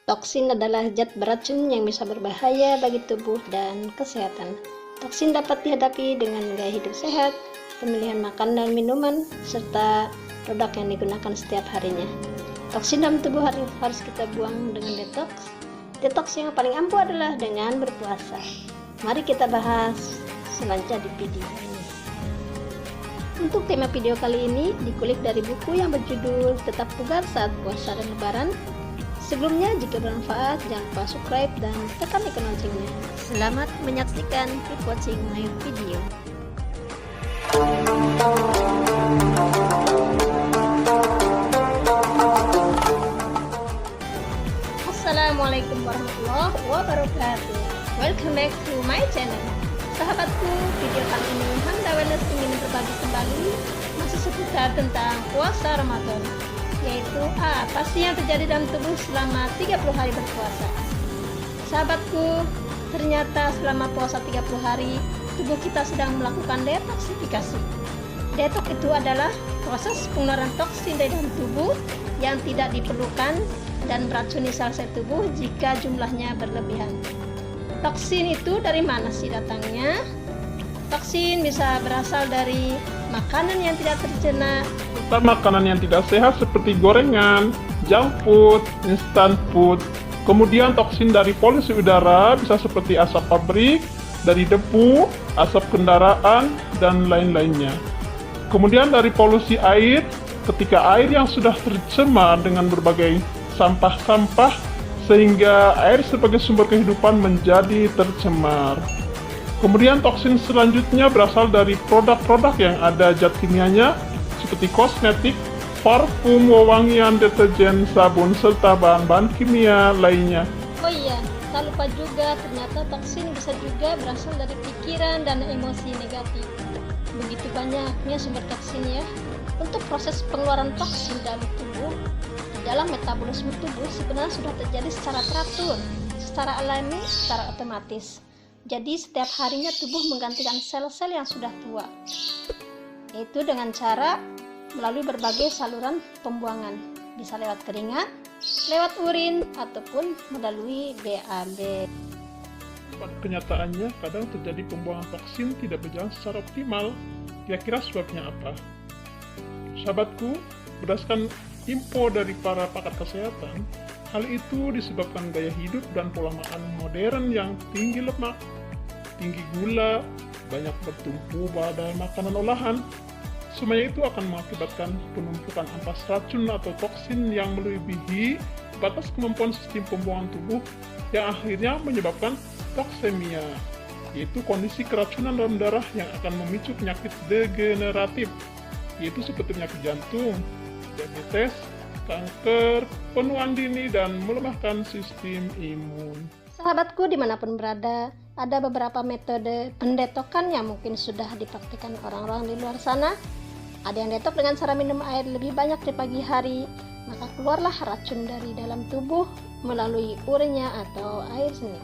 Toksin adalah zat beracun yang bisa berbahaya bagi tubuh dan kesehatan. Toksin dapat dihadapi dengan gaya hidup sehat, pemilihan makan dan minuman, serta produk yang digunakan setiap harinya. Toksin dalam tubuh harus kita buang dengan detox. Detox yang paling ampuh adalah dengan berpuasa. Mari kita bahas selanjutnya di video ini. Untuk tema video kali ini dikulik dari buku yang berjudul Tetap Bugar Saat Puasa dan Lebaran. Sebelumnya, jika bermanfaat, jangan lupa subscribe dan tekan ikon loncengnya. Selamat menyaksikan, keep watching my video. Assalamualaikum warahmatullahi wabarakatuh. Welcome back to my channel. Sahabatku, video kali ini Handa Wellness ingin berbagi kembali masih seputar tentang puasa Ramadan, yaitu apa sih yang terjadi dalam tubuh selama 30 hari berpuasa. Sahabatku, ternyata selama puasa 30 hari tubuh kita sedang melakukan detoksifikasi. Detox itu adalah proses pengeluaran toksin dari dalam tubuh yang tidak diperlukan dan beracuni sel-sel tubuh jika jumlahnya berlebihan. Toksin itu dari mana sih datangnya? Toksin bisa berasal dari makanan yang tidak tercerna, makanan yang tidak sehat seperti gorengan, junk food, instant food. Kemudian toksin dari polusi udara bisa seperti asap pabrik, dari debu, asap kendaraan, dan lain-lainnya. Kemudian dari polusi air, ketika air yang sudah tercemar dengan berbagai sampah-sampah, sehingga air sebagai sumber kehidupan menjadi tercemar. Kemudian toksin selanjutnya berasal dari produk-produk yang ada zat kimianya, seperti kosmetik, parfum, wewangian, deterjen, sabun, serta bahan-bahan kimia lainnya. Oh iya, tak lupa juga ternyata toksin bisa juga berasal dari pikiran dan emosi negatif. Begitu banyaknya sumber toksin ya. Untuk proses pengeluaran toksin dalam tubuh, di dalam metabolisme tubuh sebenarnya sudah terjadi secara teratur, secara alami, secara otomatis. Jadi setiap harinya tubuh menggantikan sel-sel yang sudah tua, yaitu dengan cara melalui berbagai saluran pembuangan, bisa lewat keringat, lewat urin, ataupun melalui BAB. Pada kenyataannya, kadang terjadi pembuangan toksin tidak berjalan secara optimal. Kira-kira sebabnya apa? Sahabatku, berdasarkan info dari para pakar kesehatan, hal itu disebabkan gaya hidup dan pola makan modern yang tinggi lemak, tinggi gula, banyak bertumpu pada makanan olahan. Semuanya itu akan mengakibatkan penumpukan ampas racun atau toksin yang melebihi batas kemampuan sistem pembuangan tubuh yang akhirnya menyebabkan toksemia, yaitu kondisi keracunan dalam darah yang akan memicu penyakit degeneratif, yaitu seperti penyakit jantung, diabetes, kanker, penuaan dini, dan melemahkan sistem imun. Sahabatku dimanapun berada, ada beberapa metode pendetokan yang mungkin sudah dipraktikkan orang-orang di luar sana. Ada yang detok dengan cara minum air lebih banyak di pagi hari, maka keluarlah racun dari dalam tubuh melalui urinnya atau air seni.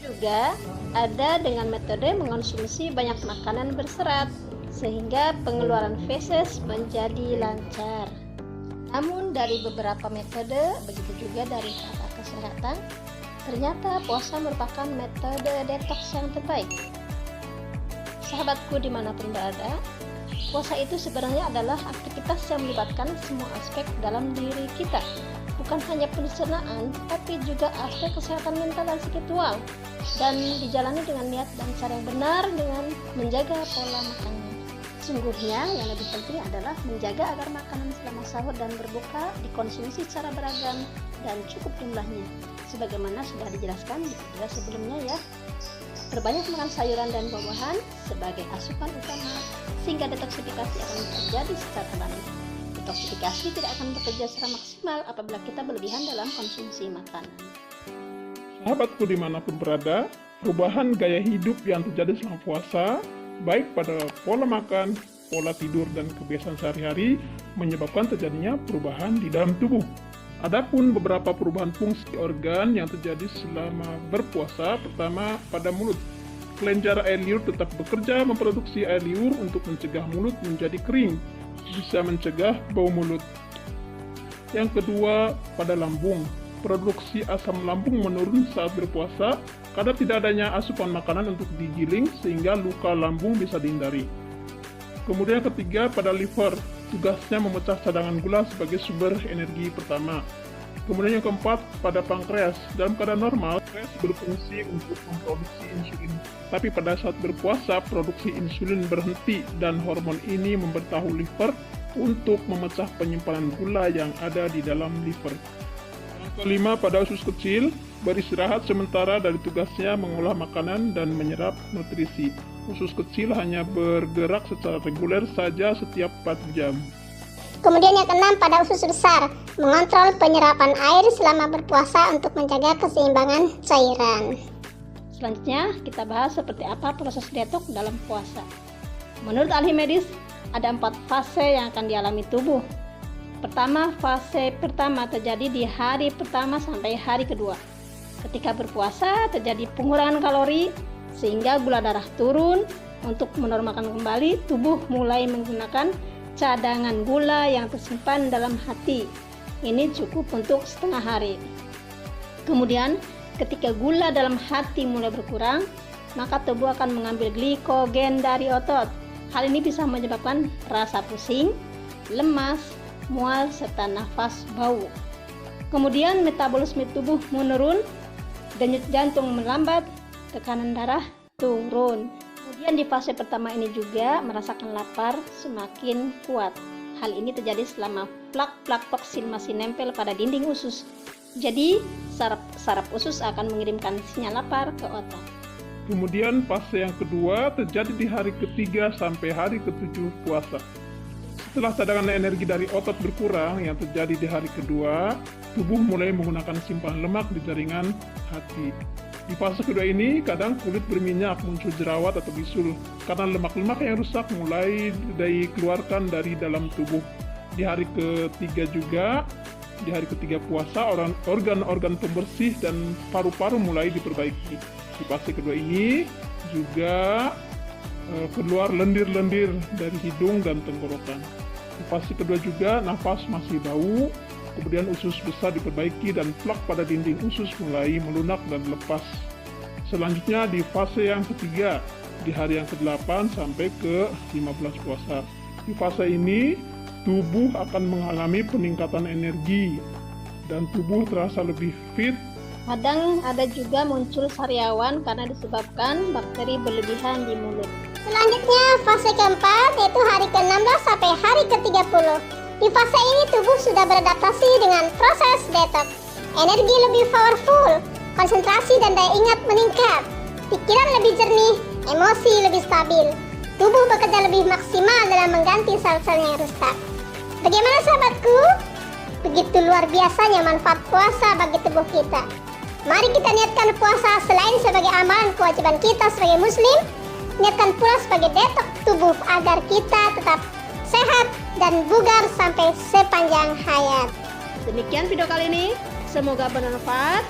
Juga ada dengan metode mengonsumsi banyak makanan berserat, sehingga pengeluaran feses menjadi lancar. Namun dari beberapa metode, begitu juga dari pakar kesehatan, ternyata puasa merupakan metode detox yang terbaik. Sahabatku dimanapun berada, puasa itu sebenarnya adalah aktivitas yang melibatkan semua aspek dalam diri kita. Bukan hanya pencernaan, tapi juga aspek kesehatan mental dan spiritual. Dan dijalani dengan niat dan cara yang benar dengan menjaga pola makannya. Sungguhnya yang lebih penting adalah menjaga agar makanan selama sahur dan berbuka dikonsumsi secara beragam dan cukup jumlahnya, sebagaimana sudah dijelaskan di video sebelumnya ya. Perbanyak makan sayuran dan buah-buahan sebagai asupan utama, sehingga detoksifikasi akan terjadi secara alami. Detoksifikasi tidak akan bekerja secara maksimal apabila kita berlebihan dalam konsumsi makanan. Sahabatku dimanapun berada, perubahan gaya hidup yang terjadi selama puasa, baik pada pola makan, pola tidur, dan kebiasaan sehari-hari, menyebabkan terjadinya perubahan di dalam tubuh. Adapun beberapa perubahan fungsi organ yang terjadi selama berpuasa, pertama pada mulut. Kelenjar air liur tetap bekerja memproduksi air liur untuk mencegah mulut menjadi kering, bisa mencegah bau mulut. Yang kedua pada lambung. produksi asam lambung menurun saat berpuasa karena tidak adanya asupan makanan untuk digiling sehingga luka lambung bisa dihindari. Kemudian yang ketiga, pada liver, tugasnya memecah cadangan gula sebagai sumber energi pertama. Kemudian yang keempat, pada pankreas. Dalam keadaan normal, pankreas berfungsi untuk memproduksi insulin. Tapi pada saat berpuasa, produksi insulin berhenti dan hormon ini memberitahu liver untuk memecah penyimpanan gula yang ada di dalam liver. Yang kelima, pada usus kecil, beristirahat sementara dari tugasnya mengolah makanan dan menyerap nutrisi. Usus kecil hanya bergerak secara reguler saja setiap 4 jam. Kemudian yang keenam, pada usus besar, mengontrol penyerapan air selama berpuasa untuk menjaga keseimbangan cairan. Selanjutnya, kita bahas seperti apa proses detox dalam puasa. Menurut ahli medis, ada 4 fase yang akan dialami tubuh. Pertama, fase pertama terjadi di hari pertama sampai hari kedua. Ketika berpuasa, terjadi pengurangan kalori, sehingga gula darah turun. Untuk menormalkan kembali, tubuh mulai menggunakan cadangan gula yang tersimpan dalam hati. Ini cukup untuk setengah hari. Kemudian, ketika gula dalam hati mulai berkurang, maka tubuh akan mengambil glikogen dari otot. Hal ini bisa menyebabkan rasa pusing, lemas, mual, serta nafas bau. Kemudian metabolisme tubuh menurun, denyut jantung melambat, tekanan darah turun. Kemudian di fase pertama ini juga merasakan lapar semakin kuat. Hal ini terjadi selama plak-plak toksin masih nempel pada dinding usus. Jadi saraf usus akan mengirimkan sinyal lapar ke otak. Kemudian fase yang kedua terjadi di hari ketiga sampai hari ketujuh puasa. Setelah cadangan energi dari otot berkurang yang terjadi di hari kedua, tubuh mulai menggunakan simpanan lemak di jaringan hati. Di fase kedua ini, kadang kulit berminyak, muncul jerawat atau bisul, karena lemak-lemak yang rusak mulai dikeluarkan dari dalam tubuh. Di hari ketiga juga, di hari ketiga puasa, organ-organ pembersih dan paru-paru mulai diperbaiki. Di fase kedua ini juga keluar lendir-lendir dari hidung dan tenggorokan. Di fase kedua juga, nafas masih bau, kemudian usus besar diperbaiki dan plak pada dinding usus mulai melunak dan lepas. Selanjutnya di fase yang ketiga, di hari yang ke-8 sampai ke-15 puasa. Di fase ini, tubuh akan mengalami peningkatan energi dan tubuh terasa lebih fit. Kadang ada juga muncul sariawan karena disebabkan bakteri berlebihan di mulut. Selanjutnya, fase keempat, yaitu hari ke-16 sampai hari ke-30. Di fase ini tubuh sudah beradaptasi dengan proses detox. Energi lebih powerful, konsentrasi dan daya ingat meningkat, pikiran lebih jernih, emosi lebih stabil. Tubuh bekerja lebih maksimal dalam mengganti sel-sel yang rusak. Bagaimana sahabatku? Begitu luar biasanya manfaat puasa bagi tubuh kita. Mari kita niatkan puasa selain sebagai amalan kewajiban kita sebagai muslim, niatkan pula sebagai detox tubuh agar kita tetap sehat dan bugar sampai sepanjang hayat. Demikian video kali ini, semoga bermanfaat.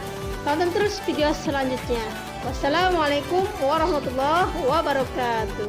Tonton terus video selanjutnya. Wassalamualaikum warahmatullahi wabarakatuh.